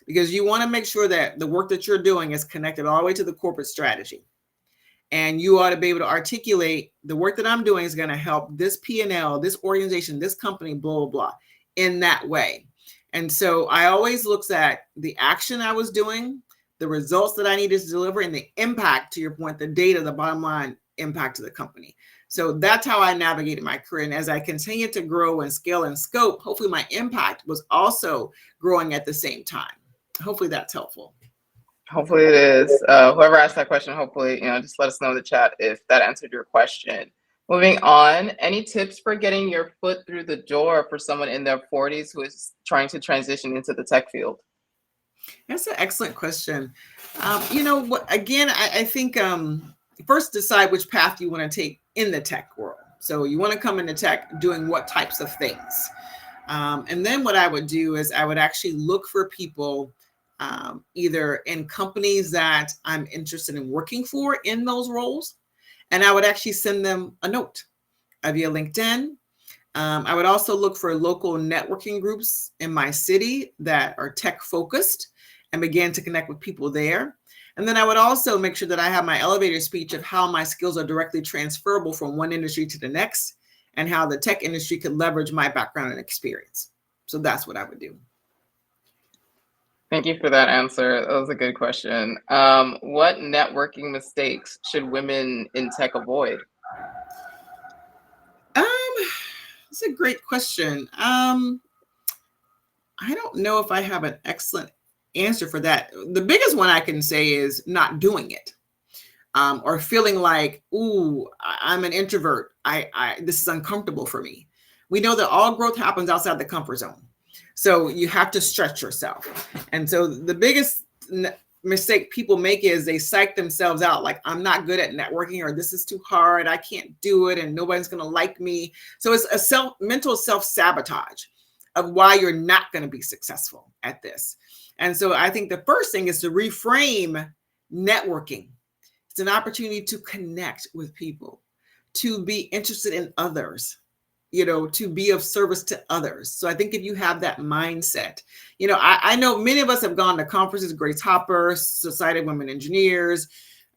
Because you want to make sure that the work that you're doing is connected all the way to the corporate strategy. And you ought to be able to articulate, the work that I'm doing is going to help this P&L, this organization, this company, blah, blah, blah, in that way. And so I always looked at the action I was doing, the results that I needed to deliver, and the impact, to your point, the data, the bottom line impact to the company. So that's how I navigated my career. And as I continued to grow and scale and scope, hopefully my impact was also growing at the same time. Hopefully that's helpful. Hopefully it is. Whoever asked that question, hopefully, just let us know in the chat if that answered your question. Moving on, any tips for getting your foot through the door for someone in their 40s who is trying to transition into the tech field? That's an excellent question. You know what? Again, I think first decide which path you want to take in the tech world. So you want to come into tech doing what types of things? And then what I would do is I would actually look for people either in companies that I'm interested in working for in those roles, and I would actually send them a note via LinkedIn. I would also look for local networking groups in my city that are tech focused and begin to connect with people there. And then I would also make sure that I have my elevator speech of how my skills are directly transferable from one industry to the next and how the tech industry could leverage my background and experience. So that's what I would do. Thank you for that answer. That was a good question. What networking mistakes should women in tech avoid? That's a great question. I don't know if I have an excellent answer for that. The biggest one I can say is not doing it. Or feeling like, ooh, I'm an introvert. This is uncomfortable for me. We know that all growth happens outside the comfort zone. So you have to stretch yourself. And so the biggest mistake people make is they psych themselves out like, I'm not good at networking, or this is too hard, I can't do it, and nobody's going to like me. So it's a mental self-sabotage of why you're not going to be successful at this. And so I think the first thing is to reframe networking. It's an opportunity to connect with people, to be interested in others, to be of service to others. So I think if you have that mindset, I know many of us have gone to conferences, Grace Hopper, Society of Women Engineers,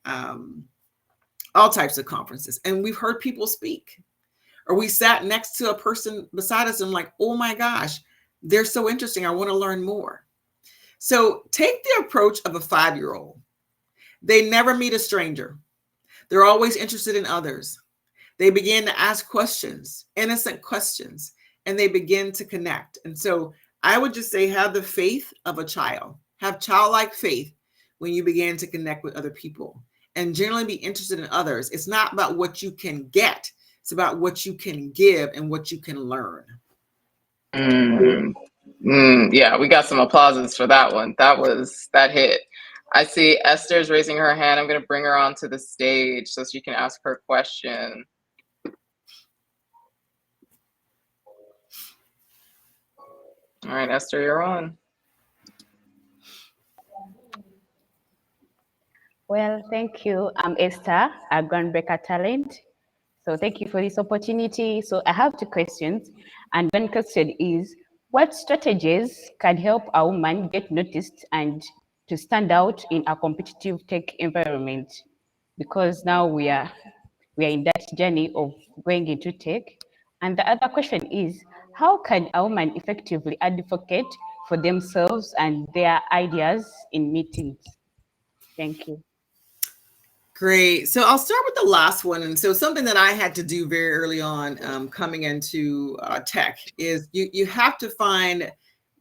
all types of conferences. And we've heard people speak, or we sat next to a person beside us and like, oh my gosh, they're so interesting. I want to learn more. So take the approach of a 5-year-old. They never meet a stranger. They're always interested in others. They begin to ask questions, innocent questions, and they begin to connect. And so I would just say, have the faith of a child. Have childlike faith when you begin to connect with other people, and generally be interested in others. It's not about what you can get. It's about what you can give and what you can learn. Yeah, we got some applauses for that one. That hit. I see Esther's raising her hand. I'm going to bring her onto the stage so she can ask her question. All right, Esther, you're on. Well, thank you. I'm Esther, a groundbreaker talent. So thank you for this opportunity. So I have 2 questions. And one question is, what strategies can help a woman get noticed and to stand out in a competitive tech environment? Because now we are in that journey of going into tech. And the other question is, how can a woman effectively advocate for themselves and their ideas in meetings? Thank you. Great. So I'll start with the last one. And so something that I had to do very early on coming into tech is you have to find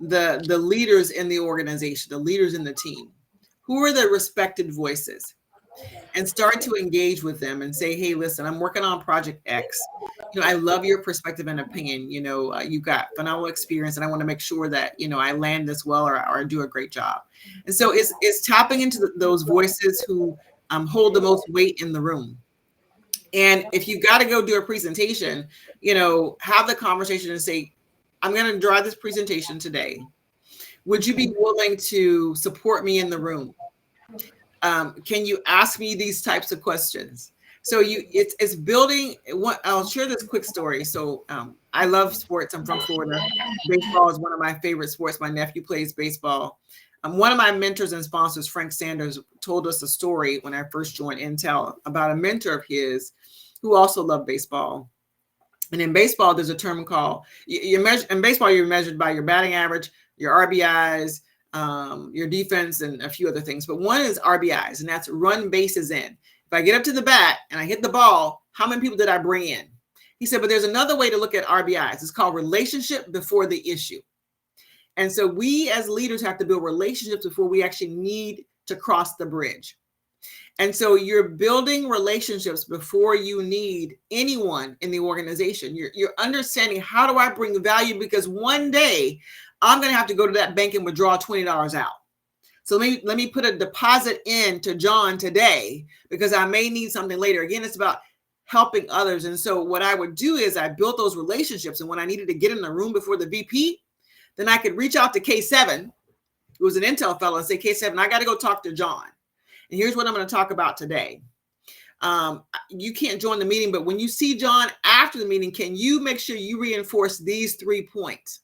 the leaders in the organization, the leaders in the team. Who are the respected voices? And start to engage with them and say, hey, listen, I'm working on project X. I love your perspective and opinion. You've got phenomenal experience, and I want to make sure that, I land this well, or I do a great job. And so it's tapping into those voices who hold the most weight in the room. And if you've got to go do a presentation, have the conversation and say, I'm going to drive this presentation today. Would you be willing to support me in the room? Can you ask me these types of questions? So it's building. I'll share this quick story. So I love sports. I'm from Florida. Baseball is one of my favorite sports. My nephew plays baseball. One of my mentors and sponsors, Frank Sanders, told us a story when I first joined Intel about a mentor of his who also loved baseball. And in baseball, there's a term called, in baseball, you're measured by your batting average, your RBIs, your defense, and a few other things. But one is RBIs, and that's run bases in. If I get up to the bat and I hit the ball, how many people did I bring in? He said, but there's another way to look at RBIs. It's called relationship before the issue. And so we as leaders have to build relationships before we actually need to cross the bridge. And so you're building relationships before you need anyone in the organization. You're understanding, how do I bring value? Because one day I'm going to have to go to that bank and withdraw $20 out. So let me put a deposit in to John today because I may need something later. Again, it's about helping others. And so what I would do is I built those relationships. And when I needed to get in the room before the VP, then I could reach out to K7, who was an Intel fellow, and say, K7, I got to go talk to John. And here's what I'm going to talk about today. You can't join the meeting, but when you see John after the meeting, can you make sure you reinforce these 3 points?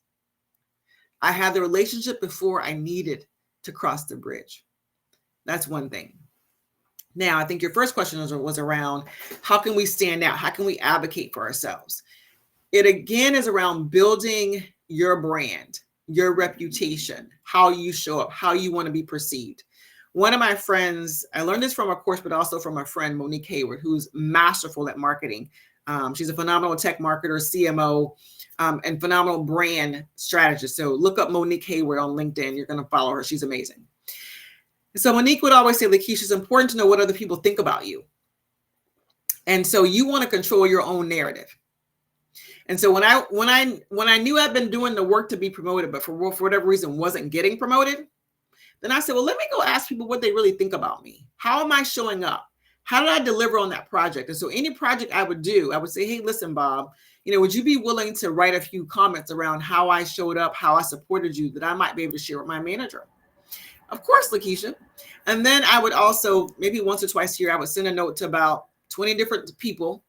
I had the relationship before I needed to cross the bridge. That's one thing. Now, I think your first question was around how can we stand out? How can we advocate for ourselves? It again is around building your brand, your reputation, how you show up, how you want to be perceived. One of my friends, I learned this from a course, but also from a friend, Monique Hayward, who's masterful at marketing. She's a phenomenal tech marketer, CMO, and phenomenal brand strategist. So look up Monique Hayward on LinkedIn. You're going to follow her. She's amazing. So Monique would always say, Lakecia, it's important to know what other people think about you. And so you want to control your own narrative. And so when I knew I'd been doing the work to be promoted, but for whatever reason wasn't getting promoted, then I said, well, let me go ask people what they really think about me. How am I showing up? How did I deliver on that project? And so any project I would do, I would say, hey, listen, Bob, would you be willing to write a few comments around how I showed up, how I supported you, that I might be able to share with my manager? Of course, Lakecia. And then I would also, maybe once or twice a year, I would send a note to about 20 different people,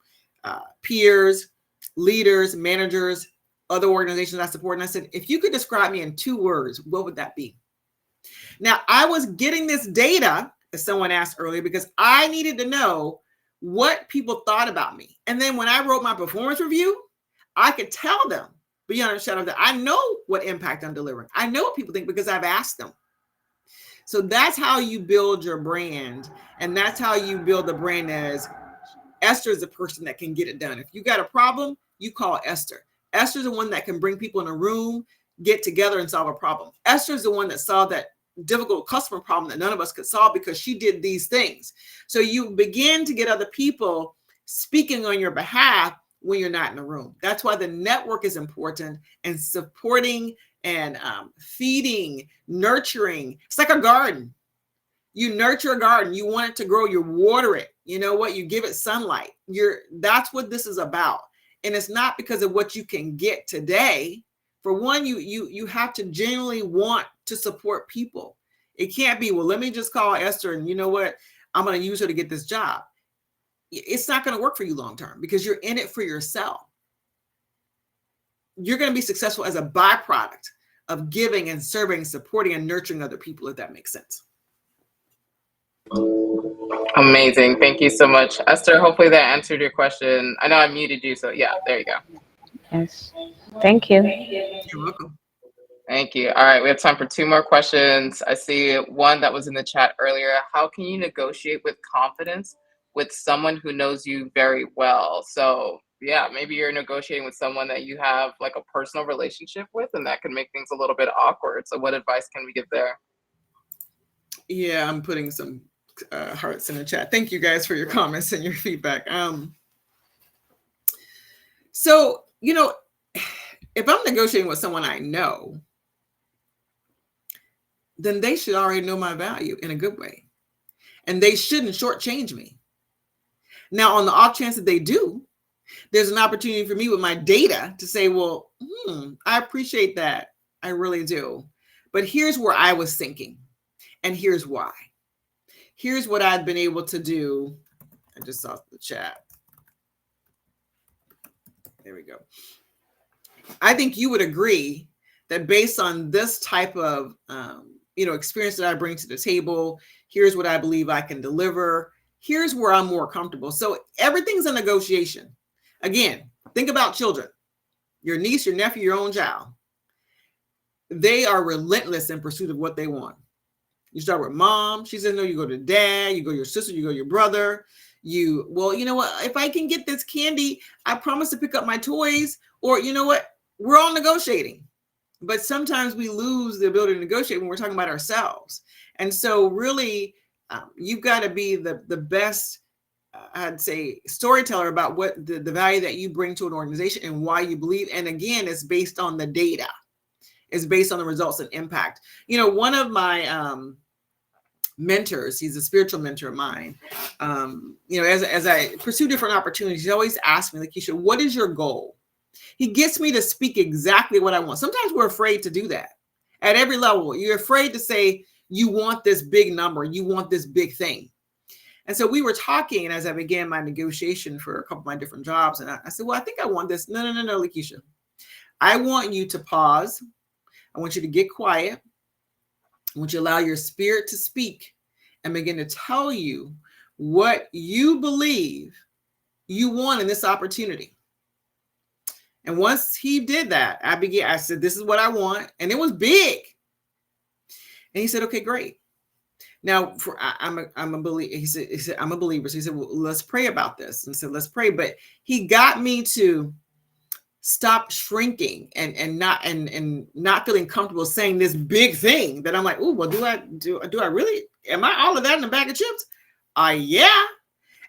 peers, leaders, managers, other organizations I support. And I said, if you could describe me in 2 words, what would that be? Now, I was getting this data, as someone asked earlier, because I needed to know what people thought about me. And then when I wrote my performance review, I could tell them beyond a shadow that I know what impact I'm delivering. I know what people think because I've asked them. So that's how you build your brand. And that's how you build the brand as Esther is the person that can get it done. If you got a problem, you call Esther. Esther's the one that can bring people in a room, get together and solve a problem. Esther's the one that solved that difficult customer problem that none of us could solve because she did these things. So you begin to get other people speaking on your behalf when you're not in the room. That's why the network is important, and supporting and feeding, nurturing. It's like a garden. You nurture a garden. You want it to grow. You water it. You know what? You give it sunlight. That's what this is about. And it's not because of what you can get today. For one, you have to genuinely want to support people. It can't be, well, let me just call Esther and you know what? I'm going to use her to get this job. It's not going to work for you long term because you're in it for yourself. You're going to be successful as a byproduct of giving and serving, supporting and nurturing other people, if that makes sense. Amazing. Thank you so much, Esther. Hopefully that answered your question. I know I muted you, so yeah, there you go. Yes. Thank you. You're welcome. Thank you. All right, we have time for 2 more questions. I see one that was in the chat earlier. How can you negotiate with confidence with someone who knows you very well? So yeah, maybe you're negotiating with someone that you have like a personal relationship with, and that can make things a little bit awkward. So what advice can we give there? Yeah, I'm putting some hearts in the chat. Thank you guys for your comments and your feedback. So, if I'm negotiating with someone I know, then they should already know my value in a good way. And they shouldn't shortchange me. Now, on the off chance that they do, there's an opportunity for me with my data to say, well, I appreciate that. I really do. But here's where I was thinking. And here's why. Here's what I've been able to do. I just saw the chat. There we go. I think you would agree that based on this type of experience that I bring to the table, here's what I believe I can deliver. Here's where I'm more comfortable. So everything's a negotiation. Again, think about children, your niece, your nephew, your own child. They are relentless in pursuit of what they want. You start with mom. She says no. You go to dad. You go to your sister. You go to your brother. You know what? If I can get this candy, I promise to pick up my toys. Or you know what? We're all negotiating. But sometimes we lose the ability to negotiate when we're talking about ourselves. And so really, you've got to be the best, I'd say, storyteller about what the value that you bring to an organization and why you believe. And again, it's based on the data. It's based on the results and impact. One of my mentors. He's a spiritual mentor of mine. You know, as I pursue different opportunities, he always asks me, Lakecia, what is your goal? He gets me to speak exactly what I want. Sometimes we're afraid to do that at every level. You're afraid to say you want this big number, you want this big thing. And so we were talking, and as I began my negotiation for a couple of my different jobs, and I said, well, I think I want this. No, Lakecia. I want you to pause. I want you to get quiet. I want you to allow your spirit to speak and begin to tell you what you believe you want in this opportunity. And once he did that, I said, this is what I want. And it was big. And he said, okay, great. Now, I'm a believer. He said, I'm a believer. So he said, well, let's pray about this. And said, let's pray. But he got me to stop shrinking and not feeling comfortable saying this big thing that I'm like, oh, well, do I really, am I all of that in a bag of chips? Yeah.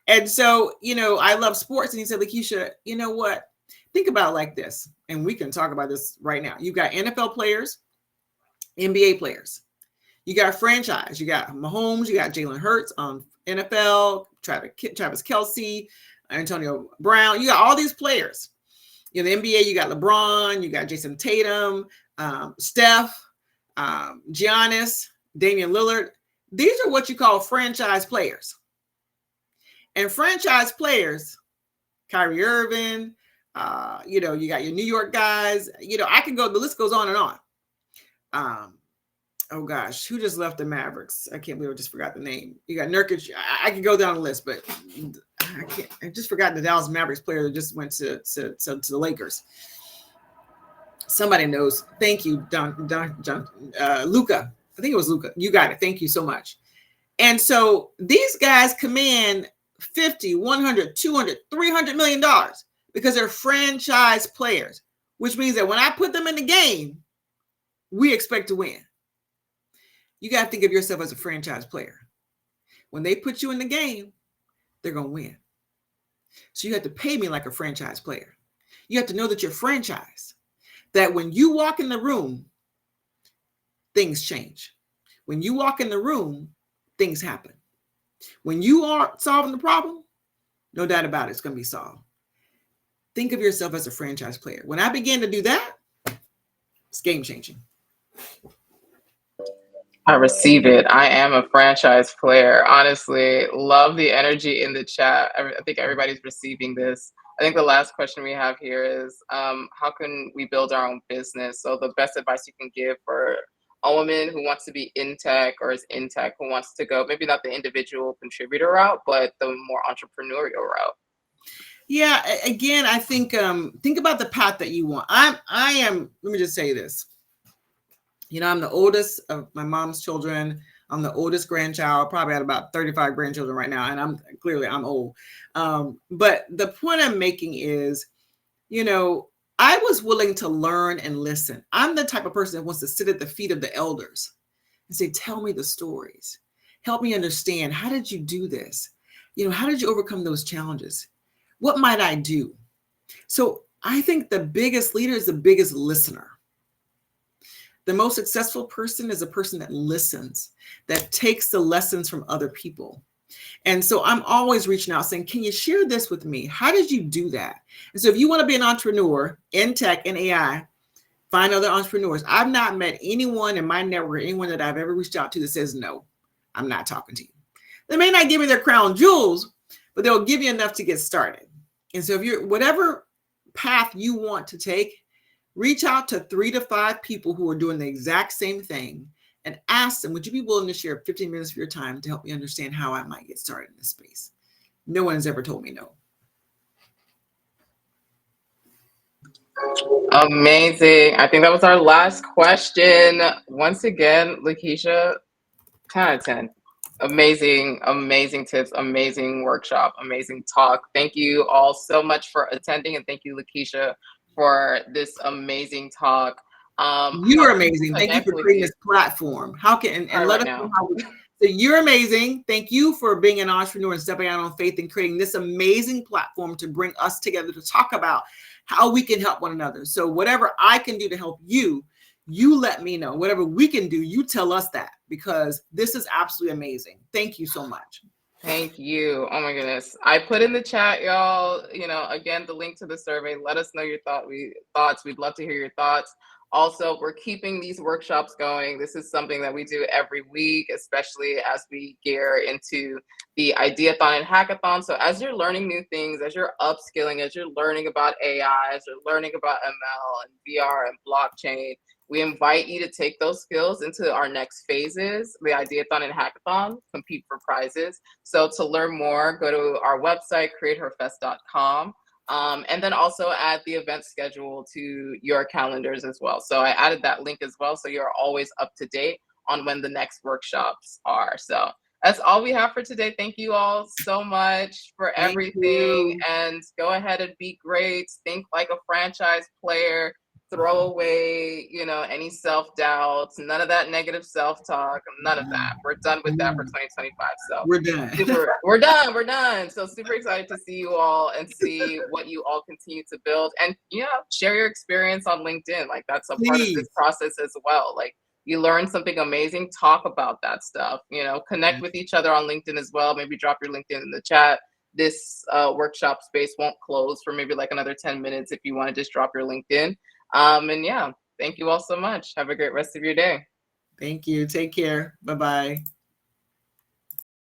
And so, you know, I love sports. And he said, Lakecia, you know what? Think about it like this. And we can talk about this right now. You've got NFL players, NBA players. You got franchise. You got Mahomes. You got Jalen Hurts on NFL, Travis Kelce, Antonio Brown. You got all these players. In the NBA, you got LeBron. You got Jason Tatum, Steph, Giannis, Damian Lillard. These are what you call franchise players. And franchise players, Kyrie Irving, you know, you got your New York guys. You know, I can go, the list goes on and on. Oh gosh, who just left the Mavericks? I can't believe I just forgot the name. You got Nurkic. I could go down the list, but I just forgot the Dallas Mavericks player that just went to the Lakers. Somebody knows. Thank you, Luka. I think it was Luka. You got it. Thank you so much. And so these guys command 50, 100, 200, $300 million because they're franchise players, which means that when I put them in the game, we expect to win. You got to think of yourself as a franchise player. When they put you in the game, they're going to win. So you have to pay me like a franchise player. You have to know that you're franchise, that when you walk in the room, things change. When you walk in the room, things happen. When you are solving the problem, no doubt about it, it's going to be solved. Think of yourself as a franchise player. When I began to do that, it's game changing. I receive it. I am a franchise player. Honestly, love the energy in the chat. I think everybody's receiving this. I think the last question we have here is, how can we build our own business? So the best advice you can give for a woman who wants to be in tech or is in tech, who wants to go, maybe not the individual contributor route, but the more entrepreneurial route. Yeah, again, I think about the path that you want. I am, let me just say this. You know, I'm the oldest of my mom's children. I'm the oldest grandchild, probably at about 35 grandchildren right now. And I'm old. But the point I'm making is, you know, I was willing to learn and listen. I'm the type of person that wants to sit at the feet of the elders and say, tell me the stories. Help me understand. How did you do this? You know, how did you overcome those challenges? What might I do? So I think the biggest leader is the biggest listener. The most successful person is a person that listens, that takes the lessons from other people. And so I'm always reaching out saying, can you share this with me? How did you do that? And so if you want to be an entrepreneur in tech and AI, find other entrepreneurs. I've not met anyone in my network, anyone that I've ever reached out to that says, no, I'm not talking to you. They may not give me their crown jewels, but they'll give you enough to get started. And so if you're, whatever path you want to take, reach out to 3 to 5 people who are doing the exact same thing and ask them, would you be willing to share 15 minutes of your time to help me understand how I might get started in this space? No one has ever told me no. Amazing. I think that was our last question. Once again, Lakecia, 10 out of 10. Amazing, amazing tips, amazing workshop, amazing talk. Thank you all so much for attending, and thank you, Lakecia, for this amazing talk. You're amazing. Thank you for creating this platform. How can and let us know how we, so you're amazing. Thank you for being an entrepreneur and stepping out on faith and creating this amazing platform to bring us together to talk about how we can help one another. So whatever I can do to help you, you let me know. Whatever we can do, you tell us that, because this is absolutely amazing. Thank you so much. Thank you. Oh my goodness. I put in the chat, y'all, again, the link to the survey. Let us know your thoughts. We'd love to hear your thoughts. Also, we're keeping these workshops going. This is something that we do every week, especially as we gear into the Ideathon and Hackathon. So as you're learning new things, as you're upskilling, as you're learning about AI, as you're learning about ML and VR and blockchain, we invite you to take those skills into our next phases, the Ideathon and Hackathon, compete for prizes. So to learn more, go to our website, createherfest.com. And then also add the event schedule to your calendars as well. So I added that link as well, so you're always up to date on when the next workshops are. So that's all we have for today. Thank you all so much for everything. And go ahead and be great. Think like a franchise player. Throw away, any self-doubts, none of that negative self-talk, none of that. We're done with that for 2025. So we're done. We're done. So super excited to see you all and see what you all continue to build, and share your experience on LinkedIn. Like, that's a part of this process as well. Like, you learn something amazing, talk about that stuff, connect with each other on LinkedIn as well. Maybe drop your LinkedIn in the chat. This workshop space won't close for maybe like another 10 minutes if you want to just drop your LinkedIn. And yeah, thank you all so much. Have a great rest of your day. Thank you. Take care. Bye-bye.